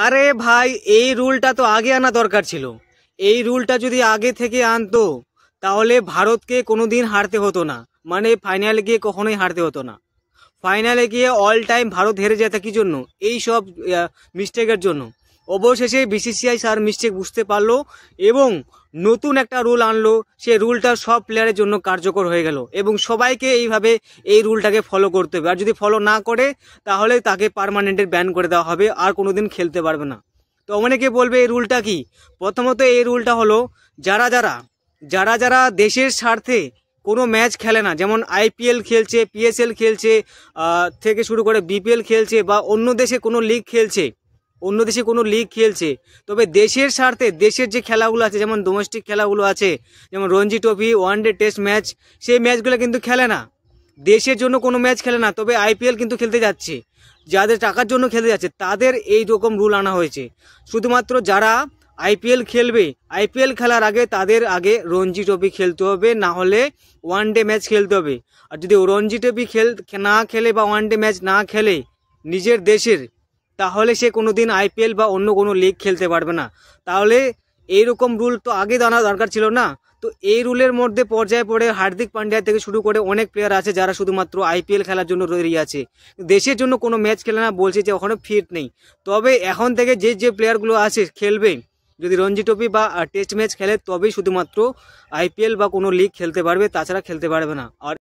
আরে ভাই, এই রুলটা তো আগে আনা দরকার ছিল। এই রুলটা যদি আগে থেকে আনতো তাহলে ভারতকে কোনোদিন হারতে হতো না, মানে ফাইনালে গিয়ে কখনোই হারতে হতো না। ফাইনালে গিয়ে অল টাইম ভারত হেরে যেত কি জন্য? এই সব মিস্টেকের জন্য। অবশেষে বিসিসিআই স্যার মিস্টেক বুঝতে পারলো এবং নতুন একটা রুল আনলো। সে রুলটা সব প্লেয়ারের জন্য কার্যকর হয়ে গেল এবং সবাইকে এইভাবে এই রুলটাকে ফলো করতে হবে। আর যদি ফলো না করে তাহলে তাকে পার্মানেন্টের ব্যান করে দেওয়া হবে, আর কোনোদিন খেলতে পারবে না। তো অনেকে বলবে এই রুলটা কি? প্রথমত এই রুলটা হলো যারা যারা যারা যারা দেশের স্বার্থে কোনো ম্যাচ খেলে না, যেমন আইপিএল খেলছে, পিএসএল খেলছে, থেকে শুরু করে বিপিএল খেলছে, বা অন্য দেশে কোনো লিগ খেলছে, তবে দেশের স্বার্থে দেশের যে খেলাগুলো আছে, যেমন ডোমেস্টিক খেলাগুলো আছে, যেমন Ranji trophy, one day test match, সেই ম্যাচগুলো কিন্তু খেলে না। দেশের জন্য কোনো ম্যাচ খেলে না, তবে আইপিএল কিন্তু খেলতে যাচ্ছে। যাদের টাকার জন্য খেলতে যাচ্ছে তাদের এই রকম রুল আনা হয়েছে। শুধুমাত্র যারা আইপিএল খেলবে, আইপিএল খেলার আগে তাদের আগে রঞ্জি ট্রফি খেলতে হবে, না হলে ওয়ানডে ম্যাচ খেলতে হবে। আর যদি রঞ্জি ট্রফি না খেলে বা ওয়ানডে ম্যাচ না খেলে নিজের দেশের, তাহলে সে কোনোদিন আইপিএল বা অন্য কোনো লিগ খেলতে পারবে না। তাহলে এইরকম রুল তো আগে জানা দরকার ছিল না? তো এই রুলের মধ্যে পর্যায়ে পড়ে হার্দিক পান্ডিয়া থেকে শুরু করে অনেক প্লেয়ার আছে যারা শুধুমাত্র আইপিএল খেলার জন্য তৈরি আছে, দেশের জন্য কোনো ম্যাচ খেলে না, বলছে যে ওখানে ফিট নেই। তবে এখন থেকে যে যে প্লেয়ারগুলো আছে খেলবে, যদি রঞ্জি ট্রফি বা টেস্ট ম্যাচ খেলে তবেই শুধুমাত্র আইপিএল বা কোনো লিগ খেলতে পারবে, তাছাড়া খেলতে পারবে না। আর